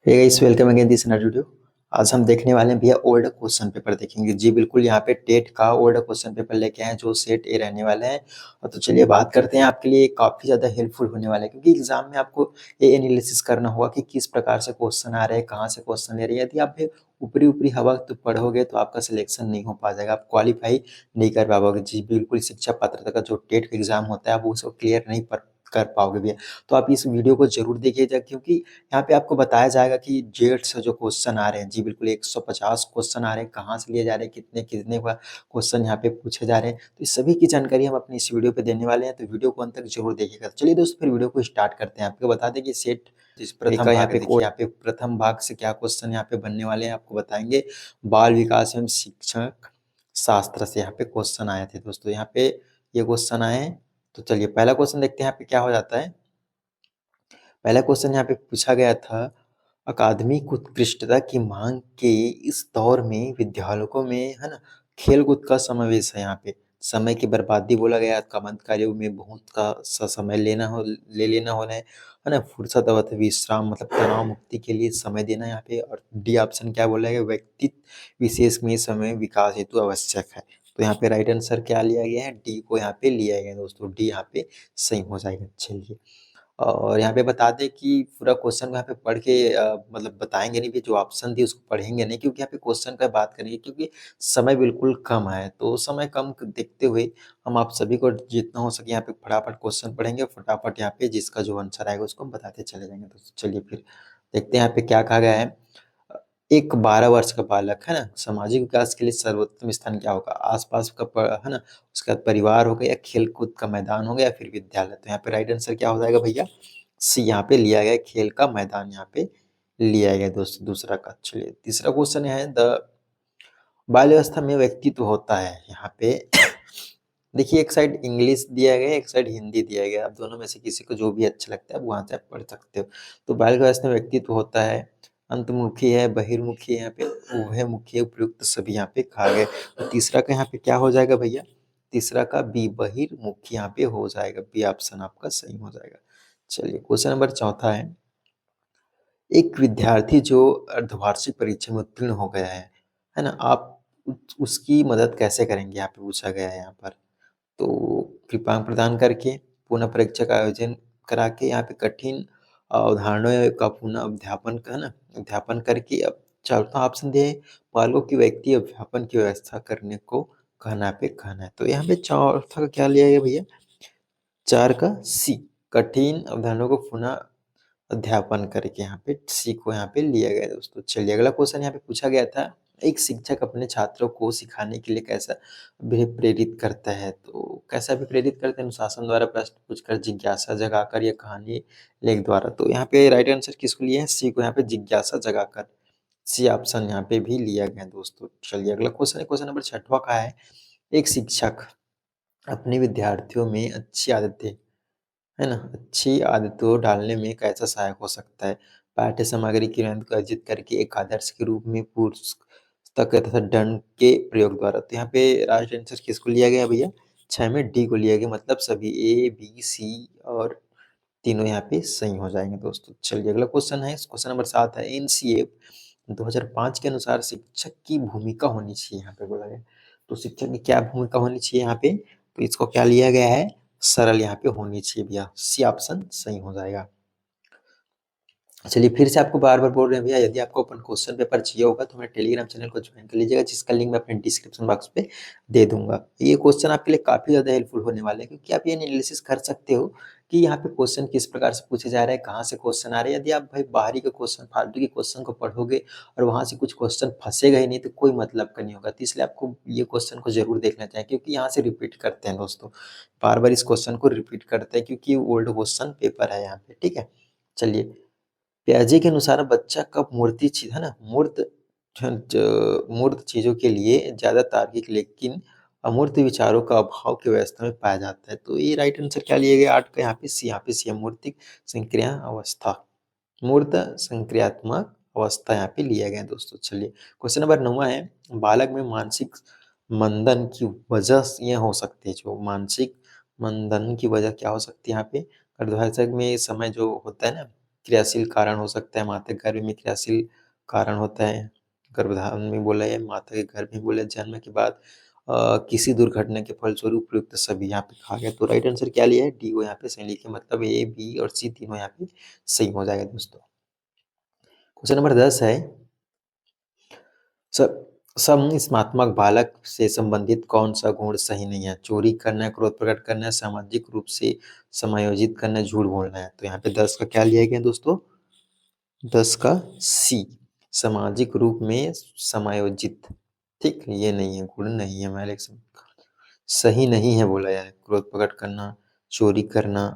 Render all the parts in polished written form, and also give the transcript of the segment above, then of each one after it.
Hey guys, welcome again this another video. आज हम देखने वाले हैं भैया ओल्ड क्वेश्चन पेपर देखेंगे जी। बिल्कुल यहाँ पे टेट का ओल्ड क्वेश्चन पेपर लेके आए हैं जो सेट ए रहने वाले हैं। और तो चलिए बात करते हैं, आपके लिए काफी ज्यादा हेल्पफुल होने वाला है क्योंकि एग्जाम में आपको ये एनालिसिस करना होगा कि किस प्रकार से क्वेश्चन आ रहे हैं, कहाँ से क्वेश्चन ले रहे हैं। यदि आप ऊपरी ऊपरी हवा तो पढ़ोगे तो आपका सिलेक्शन नहीं हो पाएगा, आप क्वालिफाई नहीं कर पाओगे जी। बिल्कुल शिक्षा पात्रता का जो टेट का एग्जाम होता है आप उसको क्लियर नहीं कर पाओगे भैया। तो आप इस वीडियो को जरूर देखिएगा क्योंकि यहाँ पे आपको बताया जाएगा कि जेड से जो क्वेश्चन आ रहे हैं जी, बिल्कुल 150 क्वेश्चन आ रहे हैं, कहाँ से लिए जा रहे हैं, कितने कितने का क्वेश्चन यहाँ पे पूछे जा रहे हैं। तो इस सभी की जानकारी हम अपनी इस वीडियो पे देने वाले हैं, तो वीडियो को अंत तक जरूर देखिएगा। तो चलिए दोस्तों, फिर वीडियो को स्टार्ट करते हैं। आपको बता दें कि सेट जिस प्रथम यहाँ पे यहाँ पे प्रथम भाग से क्या क्वेश्चन यहाँ पे बनने वाले हैं आपको बताएंगे। बाल विकास एवं शिक्षक शास्त्र से यहाँ पे क्वेश्चन आए थे दोस्तों, यहाँ पे ये क्वेश्चन आए हैं। तो चलिए पहला क्वेश्चन देखते हैं यहाँ पे क्या हो जाता है। पहला क्वेश्चन यहाँ पे पूछा गया था, अकादमिक उत्कृष्टता की मांग के इस दौर में विद्यालयों में है ना खेलकूद का समावेश है। यहाँ पे समय की बर्बादी बोला गया, कामत कार्यों में बहुत का समय ले लेना होना है ना, फुर्सत अवधि विश्राम मतलब तनाव मुक्ति के लिए समय देना यहाँ पे। और डी ऑप्शन क्या बोला गया, व्यक्तित्व विशेष में समय विकास हेतु आवश्यक है। तो यहाँ पे राइट आंसर क्या लिया गया है, डी को यहाँ पे लिया गया है दोस्तों, डी यहाँ पे सही हो जाएगा। चलिए, और यहाँ पे बता दें कि पूरा क्वेश्चन को यहाँ पे पढ़ के मतलब बताएंगे नहीं भी, जो ऑप्शन थी उसको पढ़ेंगे नहीं क्योंकि यहाँ पे क्वेश्चन का बात करेंगे क्योंकि समय बिल्कुल कम है। तो समय कम देखते हुए हम आप सभी को जितना हो सके यहाँ पे फटाफट क्वेश्चन पढ़ेंगे, फटाफट यहाँ पे जिसका जो आंसर आएगा उसको हम बताते चले जाएंगे। तो चलिए फिर देखते हैं यहाँ पे क्या कहा गया है। एक 12 वर्ष का बालक है ना, सामाजिक विकास के लिए सर्वोत्तम स्थान क्या होगा, आसपास का है ना, उसका परिवार हो गया या खेल कूद का मैदान हो गया या फिर विद्यालय। तो यहाँ पे राइट आंसर क्या हो जाएगा भैया, सी यहाँ पे लिया गया, खेल का मैदान यहाँ पे लिया गया दोस्तों दूसरा का। चलिए तीसरा क्वेश्चन है, द बाल्य अवस्था में व्यक्तित्व होता है। यहाँ पे देखिए एक साइड इंग्लिश दिया गया है, एक साइड हिंदी दिया गया है। आप दोनों में से किसी को जो भी अच्छा लगता है आप वहां से आप पढ़ सकते हो। तो बाल्य अवस्था में व्यक्तित्व होता है, अंतर्मुखी है, बहिर्मुखी है, यहाँ पे उभयमुखी है, उपयुक्त सभी यहाँ पे कहा गया। तो तीसरा का यहाँ पे क्या हो जाएगा भैया, तीसरा का बी बहिर्मुखी यहाँ पे हो जाएगा, बी ऑप्शन आपका सही हो जाएगा। चलिए क्वेश्चन नंबर चौथा है, एक विद्यार्थी जो अर्धवार्षिक परीक्षा में उत्तीर्ण हो गया है ना, आप उसकी मदद कैसे करेंगे यहाँ पे पूछा गया है यहाँ पर। तो कृपांक प्रदान करके, पुनः परीक्षा का आयोजन करा के, यहाँ पे कठिन अवधारणाओं का पुनः अध्यापन का ना अध्यापन करके। अब चौथा ऑप्शन दे, पालकों की व्यक्ति अध्यापन की व्यवस्था करने को कहना पे कहना है। तो यहाँ पे चौथा का क्या लिया गया भैया, चार का सी, कठिन अवधारणाओं को पुनः अध्यापन करके यहाँ पे सी को यहाँ पे लिया गया है दोस्तों। चलिए अगला क्वेश्चन यहाँ पे पूछा गया था, एक शिक्षक अपने छात्रों को सिखाने के लिए कैसा प्रेरित करता है। तो कैसा भी प्रेरित करते हैं, अनुशासन द्वारा, प्रश्न पूछकर, जिज्ञासा जगाकर या कहानी लेख द्वारा। तो यहाँ पे राइट आंसर किसको लिया है, सी को यहाँ पे जिज्ञासा जगाकर, सी ऑप्शन यहाँ पे भी लिया गया है दोस्तों। चलिए अगला क्वेश्चन है, क्वेश्चन नंबर छठवा का है, एक शिक्षक अपने विद्यार्थियों में अच्छी आदतें है ना, अच्छी आदतों डालने में कैसा सहायक हो सकता है। पाठ्य सामग्री की रंग को अर्जित करके एक आदर्श के रूप में पुस्तक तथा दंड के प्रयोग द्वारा। तो यहाँ पे राइट आंसर किसको लिया गया भैया, 6 में डी को लिया गया, मतलब सभी ए बी सी और तीनों यहाँ पे सही हो जाएंगे दोस्तों। चलिए अगला क्वेश्चन है, क्वेश्चन नंबर 7 है, एनसीएफ 2005 के अनुसार शिक्षक की भूमिका होनी चाहिए, यहाँ पे बोला गया। तो शिक्षक की क्या भूमिका होनी चाहिए यहाँ पे, तो इसको क्या लिया गया है, सरल यहाँ पे होनी चाहिए भैया, सी ऑप्शन सही हो जाएगा। चलिए फिर से आपको बार बार बोल रहे हैं भैया, यदि आपको ओपन क्वेश्चन पेपर चाहिए होगा तो मेरे टेलीग्राम चैनल को ज्वाइन कर लीजिएगा, जिसका लिंक मैं अपने डिस्क्रिप्शन बॉक्स पे दे दूंगा। ये क्वेश्चन आपके लिए काफी ज्यादा हेल्पफुल होने वाले हैं क्योंकि आप ये एनालिसिस कर सकते हो कि यहाँ पे क्वेश्चन किस प्रकार से पूछे जा रहे हैं, कहाँ से क्वेश्चन आ रहे हैं। यदि आप भाई बाहरी के क्वेश्चन, फालतू के क्वेश्चन को पढ़ोगे और वहां से कुछ क्वेश्चन फंसेगा ही नहीं तो कोई मतलब का नहीं होगा। तो इसलिए आपको ये क्वेश्चन को जरूर देखना चाहिए क्योंकि यहाँ से रिपीट करते हैं दोस्तों, बार बार इस क्वेश्चन को रिपीट करते हैं क्योंकि ओल्ड क्वेश्चन पेपर है यहाँ पे, ठीक है। चलिए, पियाजे के अनुसार बच्चा कब मूर्ति चीज है ना, मूर्त चीजों के लिए ज्यादा तार्किक लेकिन अमूर्त विचारों का अभाव की व्यवस्था में पाया जाता है। तो ये राइट आंसर क्या लिया गया, 8 का यहाँ पे सी है, मूर्तिक संक्रिया अवस्था, मूर्त संक्रियात्मक अवस्था यहाँ पे लिया गया है दोस्तों। चलिए क्वेश्चन नंबर 9 है, बालक में मानसिक मंदन की वजह ये हो सकती है, जो मानसिक मंदन की वजह क्या हो सकती है यहाँ पे, अर्धवार्षिक में समय जो होता है ना, क्रियाशील कारण हो सकता है, माता के गर्भ में क्रियाशील कारण होता है, गर्भधारण में बोला है, माता के गर्भ में बोला जन्म के बाद किसी दुर्घटना के फलस्वरूप उपयुक्त सभी यहाँ पे कहा गया। तो राइट आंसर क्या लिया है, डी को यहाँ पे सही लिखे, मतलब ए, बी और सी तीनों यहाँ पे सही हो जाएगा दोस्तों। क्वेश्चन नंबर 10 है, समस्मात्मक बालक से संबंधित कौन सा गुण सही नहीं है? चोरी करना है, क्रोध प्रकट करना है, सामाजिक रूप से समायोजित करना है, झूठ बोलना है। तो यहाँ पे 10 का क्या लिया गया दोस्तों, 10 का सी, सामाजिक रूप में समायोजित। ठीक, ये नहीं है, गुण नहीं है, मैं सही नहीं है बोला जाए, क्रोध प्रकट करना, चोरी करना।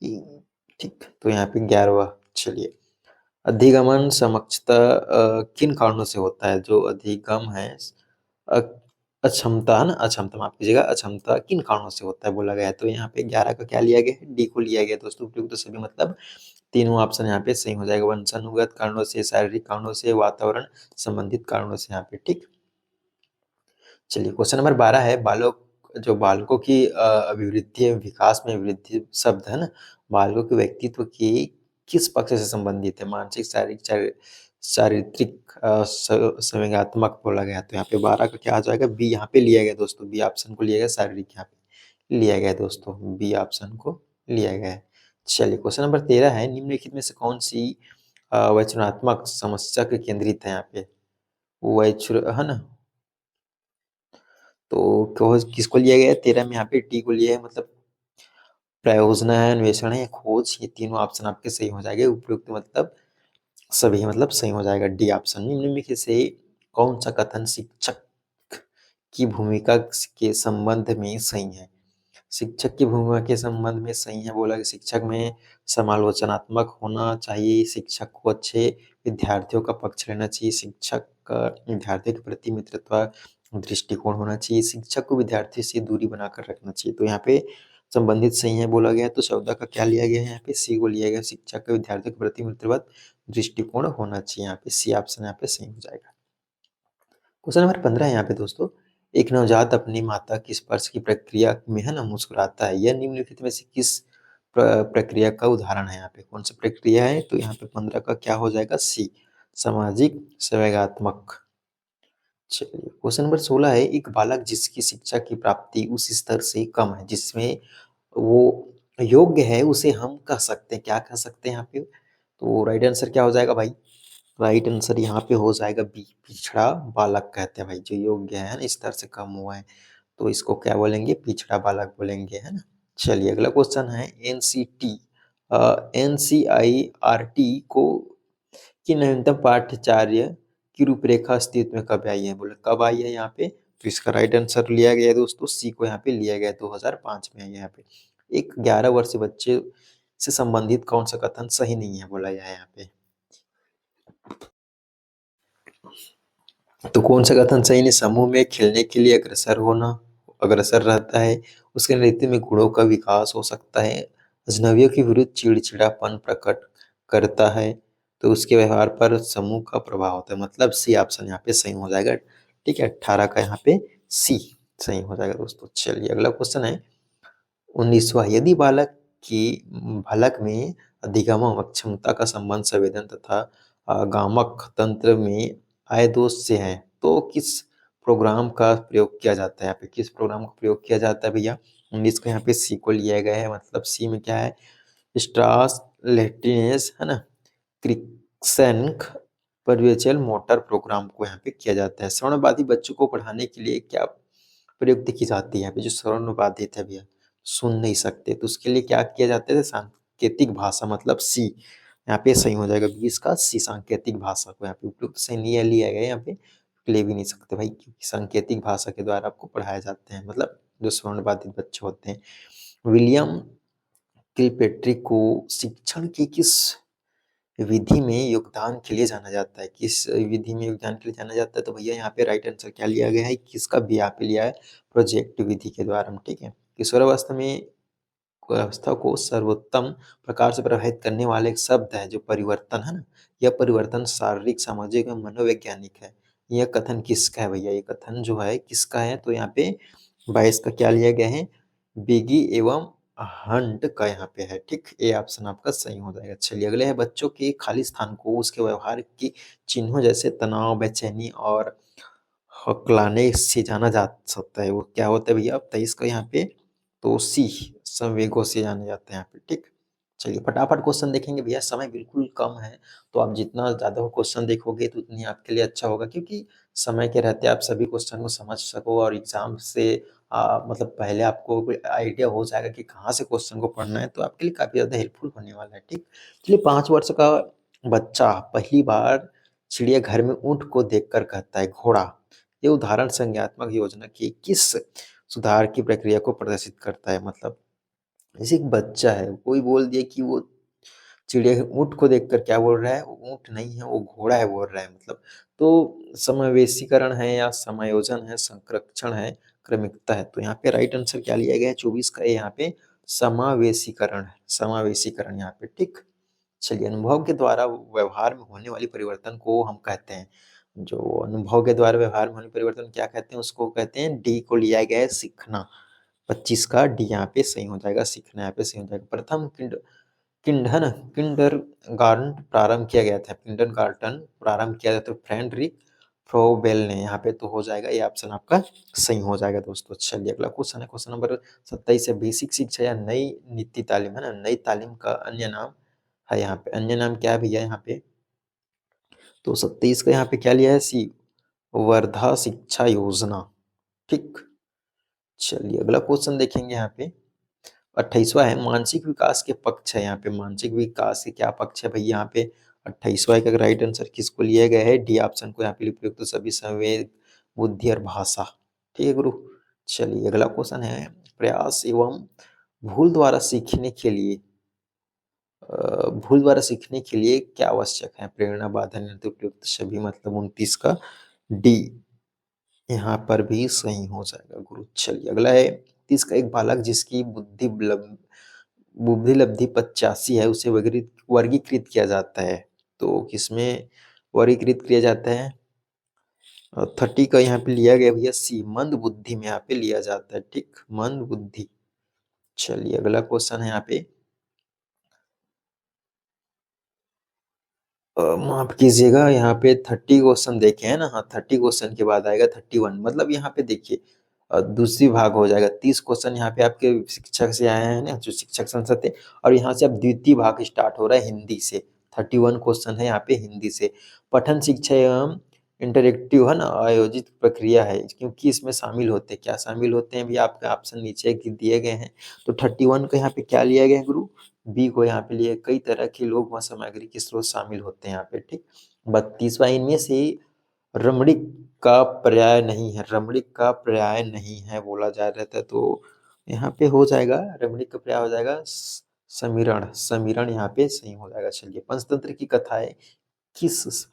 ठीक, तो यहाँ पे 11वां। चलिए, अधिगमन समक्षता किन कारणों से होता है? जो अधिगम है, अ, अक्षमता है ना, अक्षमता माफ कीजिएगा, अक्षमता किन कारणों से होता है बोला गया है। तो यहाँ पे 11 का क्या लिया गया है, डी को लिया गया दोस्तों। उपयुक्त तो सभी मतलब तीनों ऑप्शन यहाँ पे सही हो जाएगा, वंशानुगत कारणों से, शारीरिक कारणों से, वातावरण संबंधित कारणों से यहाँ पे। ठीक, चलिए क्वेश्चन नंबर 12 है, बालकों की अभिवृद्धि विकास में वृद्धि शब्द है ना, बालकों के व्यक्तित्व की किस पक्ष से संबंधित है? मानसिक, शारीरिक, चारित्रिक, संवेगात्मक बोला गया। तो यहाँ पे 12 का क्या आ जाएगा, बी यहाँ पे लिया गया दोस्तों, बी ऑप्शन को लिया गया, शारीरिक यहाँ पे लिया गया दोस्तों, बी ऑप्शन को लिया गया है। चलिए क्वेश्चन नंबर 13 है, निम्नलिखित में से कौन सी वैचुनात्मक समस्या के केंद्रित है? यहाँ पे वैचुर है ना, तो किसको लिया गया है 13 में? यहाँ पे टी को लिया है, मतलब प्रयोजना है, अन्वेषण है, खोज, ये तीनों ऑप्शन आपके सही हो जाएंगे। उपयुक्त मतलब सभी मतलब सही हो जाएगा, डी ऑप्शन। निम्नलिखित से कौन सा कथन शिक्षक की भूमिका के संबंध में सही है? शिक्षक की भूमिका के संबंध में सही है बोला कि शिक्षक में समालोचनात्मक होना चाहिए, शिक्षक को अच्छे विद्यार्थियों का पक्ष लेना चाहिए, शिक्षक का विद्यार्थियों के प्रति मित्रत्व दृष्टिकोण होना चाहिए, शिक्षक को विद्यार्थी से दूरी बनाकर रखना चाहिए। तो यहाँ पे संबंधित सही है बोला गया, तो 14 का क्या लिया गया है? यहाँ पे सी को लिया गया, शिक्षक का विद्यार्थियों के प्रति मित्रवत दृष्टिकोण होना चाहिए। यहाँ पे सी ऑप्शन यहाँ पे सही हो जाएगा। क्वेश्चन नंबर 15 है यहाँ पे दोस्तों, एक नवजात अपनी माता की स्पर्श की प्रक्रिया में है ना मुस्कुराता है, यह निम्नलिखित में से किस प्रक्रिया का उदाहरण है? यहाँ पे कौन सी प्रक्रिया है? तो यहाँ पे 15 का क्या हो जाएगा, सी, सामाजिक संवेगात्मक। चलिए क्वेश्चन नंबर 16 है, एक बालक जिसकी शिक्षा की प्राप्ति उस स्तर से कम है जिसमें वो योग्य है, उसे हम कह सकते हैं, क्या कह सकते हैं यहाँ पे? तो राइट आंसर क्या हो जाएगा भाई, राइट आंसर यहाँ पे हो जाएगा बी, पिछड़ा बालक कहते हैं भाई, जो योग्य है ना स्तर से कम हुआ है, तो इसको क्या बोलेंगे, पिछड़ा बालक बोलेंगे, है ना। चलिए अगला क्वेश्चन है, एनसीटी एनसीईआरटी को की नवीनतम पाठ्यचर्या की रूपरेखा अस्तित्व में कब आई है? बोले कब आई है यहाँ पे? तो इसका राइट आंसर लिया गया है दोस्तों, सी को यहाँ पे लिया गया है, 2005 में आई है यहाँ पे। एक 11 वर्षीय बच्चे से संबंधित कौन सा कथन सही नहीं है बोला गया है यहाँ पे? तो कौन सा कथन सही नहीं? समूह में खेलने के लिए अग्रसर रहता है, उसके नृत्य में गुणों का विकास हो सकता है, अजनबियों के विरुद्ध चिड़चिड़ापन प्रकट करता है, तो उसके व्यवहार पर समूह का प्रभाव होता है, मतलब सी ऑप्शन यहाँ पे सही हो जाएगा। ठीक है, 18 का यहाँ पे सी सही हो जाएगा दोस्तों। चलिए अगला क्वेश्चन है, 19वां, यदि बालक में अधिगम क्षमता का संबंध संवेदन तथा गामक तंत्र में आय दोष से है, तो किस प्रोग्राम का प्रयोग किया जाता है? यहाँ पे किस प्रोग्राम का प्रयोग किया जाता है भैया? 19 को यहाँ पे सी को लिया गया है, मतलब सी में क्या है, स्ट्रास लेटिनेस है ना, क्रिक्सेंक पर्यवेक्षण मोटर प्रोग्राम को यहाँ पे किया जाता है। श्रवणबाधित बच्चों को पढ़ाने के लिए क्या प्रयुक्त की जाती है? यहाँ पे जो श्रवणबाधित है भैया, सुन नहीं सकते, तो उसके लिए क्या किया जाता है, सांकेतिक भाषा, मतलब सी यहाँ पे सही हो जाएगा, 20 का सी, सांकेतिक भाषा को यहाँ पे उपयुक्त सही नहीं लिया गया, यहाँ पे ले भी नहीं सकते भाई, क्योंकि सांकेतिक भाषा के द्वारा आपको पढ़ाए जाते हैं, मतलब जो श्रवणबाधित बच्चे होते हैं। विलियम किलपेट्रिक को शिक्षण की किस विधि में योगदान के लिए जाना जाता है? किस विधि में योगदान के लिए जाना जाता है? तो भैया यहाँ पे राइट आंसर क्या लिया गया है, किसका बी यहाँ पे लिया है, प्रोजेक्ट विधि के द्वारा। ठीक है, किशोरावस्था में अवस्था को सर्वोत्तम प्रकार से प्रभावित करने वाले एक शब्द है जो परिवर्तन है ना, यह परिवर्तन शारीरिक, सामाजिक एवं मनोवैज्ञानिक है। यह कथन किसका है भैया? ये कथन जो है किसका है? तो यहाँ पे 22 का क्या लिया गया है, बिगी एवं हंट का यहाँ पे है, ठीक। ए ऑप्शन आपका सही हो जाएगा। चलिए अगले है, बच्चों के खाली स्थान को उसके व्यवहार की चिन्हों जैसे तनाव, बेचैनी और हकलाने से जाना जा सकता है। वो क्या होता है भैया? 23 का यहाँ पे तो सी, संवेगों से जाने जाते हैं यहाँ पे, ठीक। चलिए फटाफट क्वेश्चन देखेंगे भैया, समय बिल्कुल कम है, तो आप जितना ज़्यादा क्वेश्चन देखोगे तो उतनी आपके लिए अच्छा होगा, क्योंकि समय के रहते आप सभी क्वेश्चन को समझ सको और एग्जाम से मतलब पहले आपको कोई आइडिया हो जाएगा कि कहाँ से क्वेश्चन को पढ़ना है, तो आपके लिए काफ़ी ज़्यादा हेल्पफुल होने वाला है, ठीक। चलिए 5 वर्ष का बच्चा पहली बार चिड़ियाघर में ऊँट को देखकर कहता है घोड़ा। ये उदाहरण संज्ञानात्मक योजना की किस सुधार की प्रक्रिया को प्रदर्शित करता है? मतलब जैसे एक बच्चा है, कोई बोल दिया कि वो चिड़िया ऊँट को देखकर क्या बोल रहा है? वो ऊँट नहीं है, वो घोड़ा है बोल रहा है मतलब। तो समावेशीकरण है या समायोजन है, संरक्षण है, क्रमिकता है? तो यहाँ पे राइट आंसर क्या लिया गया है? 24 का यहाँ पे समावेशीकरण है, समावेशीकरण यहाँ पे, ठीक। चलिए अनुभव के द्वारा व्यवहार में होने वाली परिवर्तन को हम कहते हैं, जो अनुभव के द्वारा व्यवहार में होने परिवर्तन क्या कहते हैं? उसको कहते हैं, डी को लिया गया है सीखना। 25 का डी यहाँ पे सही हो जाएगा, सीखना यहाँ पे सही हो जाएगा। प्रथम किंडन किंडरगार्टन प्रारंभ किया गया था, किंडरगार्टन प्रारंभ किया गया था फ्रेडरिक फ्रोबेल ने, यहाँ पे तो हो जाएगा ये ऑप्शन आपका सही हो जाएगा दोस्तों। चलिए अगला क्वेश्चन है, क्वेश्चन नंबर 27 है, बेसिक शिक्षा या नई नीति तालीम है ना, नई तालीम का अन्य नाम है यहाँ पे, अन्य नाम क्या है भैया यहाँ पे? तो 27 का यहाँ पे क्या लिया है? सी, वर्धा शिक्षा योजना, ठीक। चलिए अगला क्वेश्चन देखेंगे यहाँ पे, 28वां है, मानसिक विकास के पक्ष है यहाँ पे, मानसिक विकास के क्या पक्ष है भैया यहाँ पे? 28वां का राइट आंसर किसको लिया गया है? डी ऑप्शन को यहाँ पे उपयुक्त तो सभी संवेद, बुद्धि और भाषा, ठीक है गुरु। चलिए अगला क्वेश्चन है, प्रयास एवं भूल द्वारा सीखने के लिए भूल द्वारा सीखने के लिए क्या आवश्यक है? प्रेरणा, बाधा, नियंत्रण, उपयुक्त सभी, मतलब 29 का डी यहाँ पर भी सही हो जाएगा गुरु। चलिए अगला है 30 का, एक बालक जिसकी बुद्धि लब्धि 85 है, उसे वर्गीकृत किया जाता है, तो किसमें वर्गीकृत किया जाता है? 30 का यहाँ पे लिया गया भैया सी, मंद बुद्धि में यहाँ पे लिया जाता है, ठीक, मंद बुद्धि। चलिए अगला क्वेश्चन है यहाँ पे, माफ कीजिएगा, यहाँ पे 30 क्वेश्चन देखे हैं ना, हाँ 30 क्वेश्चन के बाद आएगा 31, मतलब यहाँ पे देखिए दूसरी भाग हो जाएगा। 30 क्वेश्चन यहाँ पे आपके शिक्षक से आए हैं ना, जो शिक्षक संसद थे, और यहाँ से अब द्वितीय भाग स्टार्ट हो रहा है हिंदी से। 31 क्वेश्चन है यहाँ पे हिंदी से। पठन शिक्षा एवं इंटरेक्टिव है ना, आयोजित प्रक्रिया है, क्योंकि इसमें शामिल होते हैं, क्या शामिल होते हैं भी आपके ऑप्शन नीचे दिए गए हैं। तो 31 का यहाँ पे क्या लिया गया है गुरु? बी को यहाँ पे लिए, कई तरह के लोग व सामग्री के स्रोत शामिल होते हैं यहाँ पे, ठीक। 32वां, इनमें से रमणीक का पर्याय नहीं है, रमणीक का पर्याय नहीं है बोला जा रहा था, तो यहाँ पे हो जाएगा, रमणीक का पर्याय हो जाएगा समीरण, समीरण यहाँ पे सही हो जाएगा। चलिए पंचतंत्र की कथाएं किस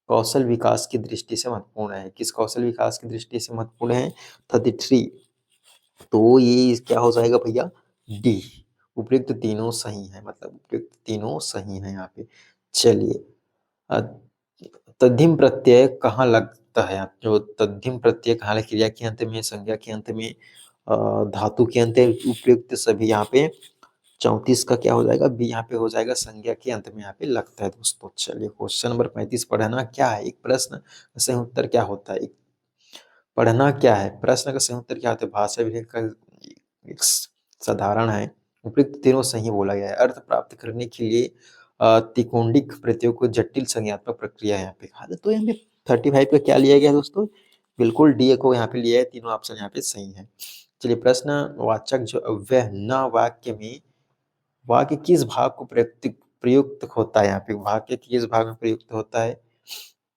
कौशल विकास की दृष्टि से महत्वपूर्ण है? किस कौशल विकास की दृष्टि से महत्वपूर्ण है? 33, तो ये क्या हो जाएगा भैया? डी, उपयुक्त तीनों सही है, मतलब उपयुक्त तीनों सही है यहाँ पे। चलिए तद्धिम प्रत्यय कहाँ लगता है? जो तद्धिम प्रत्यय कहाँ लग, क्रिया के अंत में, संज्ञा के अंत में, धातु के अंत में, उपयुक्त सभी यहाँ पे। 34 का क्या हो जाएगा? बी यहाँ पे हो जाएगा, संज्ञा के अंत में यहाँ पे लगता है दोस्तों। चलिए क्वेश्चन नंबर 35, पढ़ना क्या है? एक प्रश्न का सही उत्तर क्या होता है? पढ़ना क्या है? प्रश्न का सही उत्तर क्या होता है? भाषा विधेयक का एक साधारण है, उपयुक्त तीनों सही बोला गया है। अर्थ प्राप्त करने के लिए तिकोंडिक प्रत्ययों को जटिल संज्ञात्मक प्रक्रिया यहाँ पे कहा, तो यहाँ पे 35 का क्या लिया गया दोस्तों? बिल्कुल डी को यहाँ पे लिया है, तीनों ऑप्शन यहाँ पे सही है। चलिए प्रश्नवाचक जो अव्यय न वाक्य में, वाक्य किस भाग को प्रयुक्त प्रयुक्त होता है? यहाँ पे वाक्य किस भाग में प्रयुक्त होता है?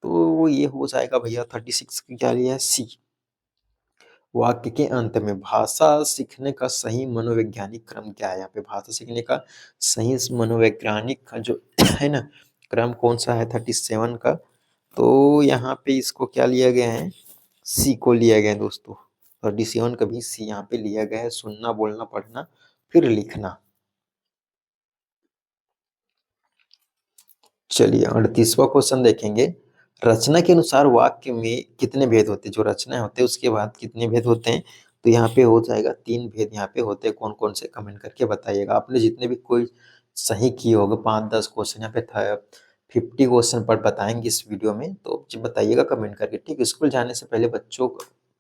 तो ये हो जाएगा भैया 36 की क्या लिया है? सी, वाक्य के अंत में। भाषा सीखने का सही मनोवैज्ञानिक क्रम क्या है? यहाँ पे भाषा सीखने का सही मनोवैज्ञानिक का जो है ना क्रम कौन सा है? 37 का, तो यहाँ पे इसको क्या लिया गया है? सी को लिया गया है दोस्तों। 37 का भी सी यहाँ पे लिया गया है, सुनना, बोलना, पढ़ना, फिर लिखना। चलिए 38वां क्वेश्चन देखेंगे, रचना के अनुसार वाक्य में कितने भेद होते हैं? जो रचना होते हैं उसके बाद कितने भेद होते हैं? तो यहाँ पे हो जाएगा 3 भेद यहाँ पे होते हैं, कौन-कौन से कमेंट करके बताइएगा। आपने जितने भी कोई सही किए होंगे 5-10 क्वेश्चन यहाँ पे था 50 क्वेश्चन पर बताएँगे इस वीडियो में, तो जी बताइएगा कमेंट करके, ठीक है? स्कूल जाने से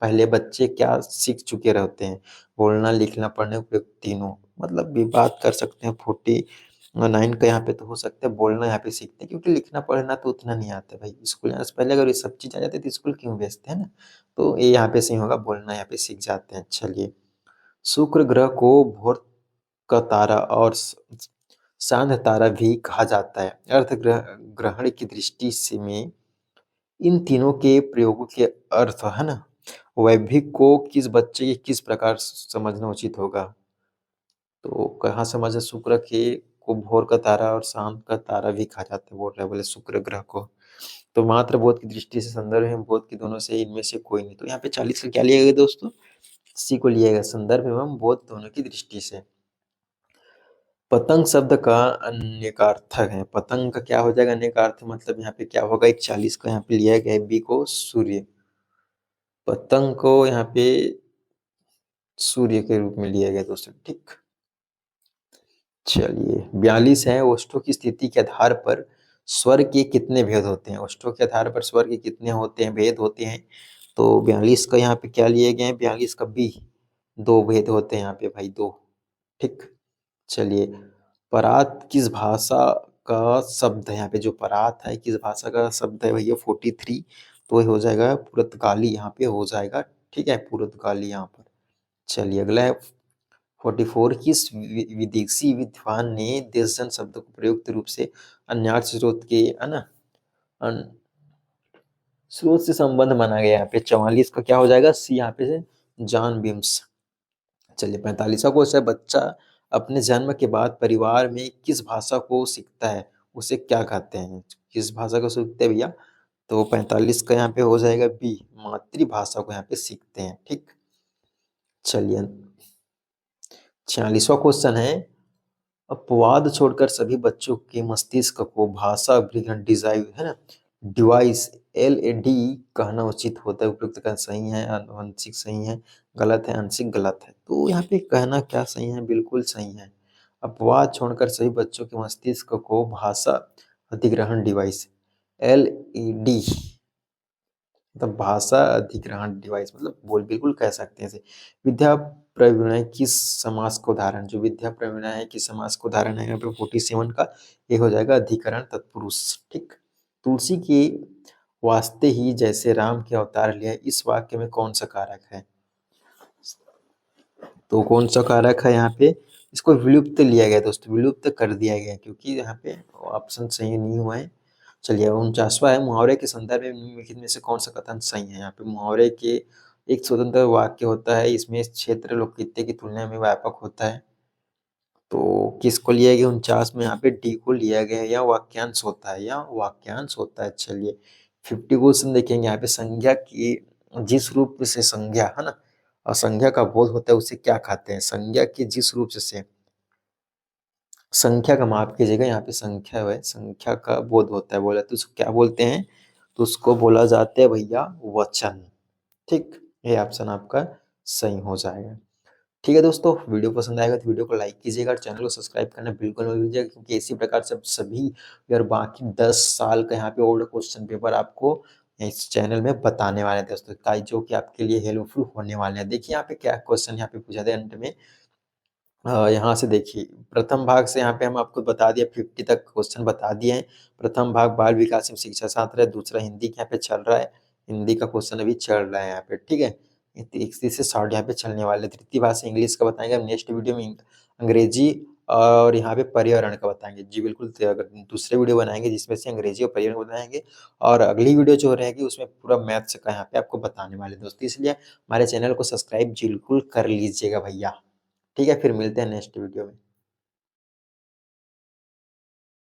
पहले बच्चे क्या सीख चुके रहते हैं? बोलना, लिखना, पढ़ने उपयुक्त तीनों। मतलब ये बात कर सकते हैं 49 का यहाँ पे तो हो सकता है बोलना यहाँ पे सीखते हैं, क्योंकि लिखना पढ़ना तो उतना नहीं आता भाई। स्कूल जाने से पहले अगर ये सब चीज़ आ जाती तो स्कूल क्यों भेजते हैं ना? तो ये यहाँ पे सही होगा, बोलना यहाँ पे सीख जाते हैं। चलिए, शुक्र ग्रह को भोर का तारा और शांत तारा भी कहा जाता है। ग्रहण की दृष्टि से में इन तीनों के प्रयोगों के अर्थ है ना, वैभिक को किस बच्चे के किस प्रकार समझना उचित होगा? तो कहाँ समझे शुक्र के को भोर का तारा और शाम का तारा भी कहा जाता है, बोल रहा है बोले शुक्र ग्रह को। तो मात्र बोध की दृष्टि से, संदर्भ एवं बोध की दोनों से इनमें से कोई नहीं। तो यहाँ पे 40 का क्या लिया गया दोस्तों? सी को लिया गया, संदर्भ एवं बोध दोनों की दृष्टि से। पतंग शब्द का अन्यकार्थक है। पतंग का क्या हो जाएगा अन्यकार्थ, मतलब यहाँ पे क्या होगा? एक 40 का यहाँ पे लिया गया है, बी को सूर्य। पतंग को यहाँ पे सूर्य के रूप में लिया गया दोस्तों, ठीक। चलिए, 42 है, ओष्ठों की स्थिति के आधार पर स्वर के कितने भेद होते हैं? ओष्ठों के आधार पर स्वर के कितने होते हैं, भेद होते हैं? तो 42 का यहाँ पे क्या लिए गए हैं? 42 का बी, 2 भेद होते हैं यहाँ पे भाई, 2, ठीक। चलिए, परात किस भाषा का शब्द है? यहाँ पे जो परात है किस भाषा का शब्द है भैया? 43, तो ये हो जाएगा पुर्तगाली, यहाँ पे हो जाएगा, ठीक है, पुर्तगाली यहाँ पर। चलिए, अगला है 44, किस विदेशी विद्वान ने देशजन शब्द को प्रयुक्त रूप से अन्यार्थ स्रोत के है ना स्रोत से संबंध माना गया? यहाँ पे 44 का क्या हो जाएगा? सी यहाँ पे से जॉन बिम्स। चलिए, 45वां क्वेश्चन है, बच्चा अपने जन्म के बाद परिवार में किस भाषा को सीखता है, उसे क्या कहते हैं? किस भाषा को सीखते हैं भैया? तो 45 का यहाँ पे हो जाएगा बी, मातृभाषा को यहाँ पे सीखते हैं, ठीक। चलिए, 46वां क्वेश्चन है, अपवाद छोड़कर सभी बच्चों के मस्तिष्क को भाषा अभिग्रहण डिजाइन है ना डिवाइस एलएडी कहना उचित होता है? उपयुक्त कहना सही है, आंशिक सही है, गलत है, आंशिक गलत है। तो यहाँ पे कहना क्या सही है? बिल्कुल सही है। अपवाद छोड़कर सभी बच्चों के मस्तिष्क को भाषा अधिग्रहण डिवाइस एलईडी, मतलब भाषा अधिग्रहण डिवाइस, मतलब बोल बिल्कुल कह सकते हैं इसे। विद्या प्रविणय किस समास का उदाहरण? जो विद्या प्रविणय है किस समास का उदाहरण है? यहाँ पे 47 का ये हो जाएगा अधिकरण तत्पुरुष, ठीक। तुलसी के वास्ते ही जैसे राम के अवतार लिया, इस वाक्य में कौन सा कारक है? तो कौन सा कारक है यहाँ पे? इसको विलुप्त लिया गया दोस्तों, विलुप्त कर दिया गया, क्योंकि यहाँ पे ऑप्शन सही नहीं हुआ है। चलिए, 49वां है, मुहावरे के संदर्भ में निम्नलिखित में से कौन सा कथन सही है? यहाँ पे मुहावरे के एक स्वतंत्र वाक्य होता है, इसमें क्षेत्र लोकहित की तुलना में व्यापक होता है। तो किसको लिया गया 49 में? यहाँ पे डी को लिया गया है, या वाक्यांश होता है, या वाक्यांश होता है। चलिए, 50 क्वेश्चन देखेंगे यहाँ पे, संज्ञा की जिस रूप से संज्ञा है ना और संज्ञा का बोध होता है उसे क्या कहते हैं? संज्ञा की जिस रूप से संख्या का माफ कीजिएगा, यहाँ पे संख्या है, संख्या का बोध होता है, बोला तो उसको क्या बोलते हैं? तो उसको बोला जाता है भैया वचन, ठीक। ये ऑप्शन आपका सही हो जाएगा। ठीक है दोस्तों, वीडियो पसंद आएगा तो वीडियो को लाइक कीजिएगा और चैनल को सब्सक्राइब करना बिल्कुल मत भूलिएगा, क्योंकि इसी प्रकार से सभी और बाकी 10 साल का यहाँ पे ओल्ड क्वेश्चन पेपर आपको इस चैनल में बताने वाले हैं दोस्तों, जो कि आपके लिए हेल्पफुल होने वाले हैं। देखिए यहाँ पे क्या क्वेश्चन यहाँ पे पूछा था अंत में, यहाँ से देखिए, प्रथम भाग से यहाँ पे हम आपको बता दिया, 50 तक क्वेश्चन बता दिए हैं। प्रथम भाग बाल विकास एवं शिक्षा शास्त्र है, दूसरा हिंदी के यहाँ पे चल रहा है, हिंदी का क्वेश्चन अभी चल रहा है यहाँ पे, ठीक है। 31 से 60 यहाँ पे चलने वाले। तृतीय भाषा इंग्लिश का बताएंगे हम नेक्स्ट वीडियो में, अंग्रेजी और यहाँ पे पर्यावरण का बताएंगे जी बिल्कुल। अगर दूसरे वीडियो बनाएंगे जिसमें से अंग्रेजी और पर्यावरण बताएंगे, और अगली वीडियो जो रहेगी उसमें पूरा मैथ्स का यहाँ पे आपको बताने वाले दोस्तों, इसलिए हमारे चैनल को सब्सक्राइब बिल्कुल कर लीजिएगा भैया। ठीक है, फिर मिलते हैं नेक्स्ट वीडियो में।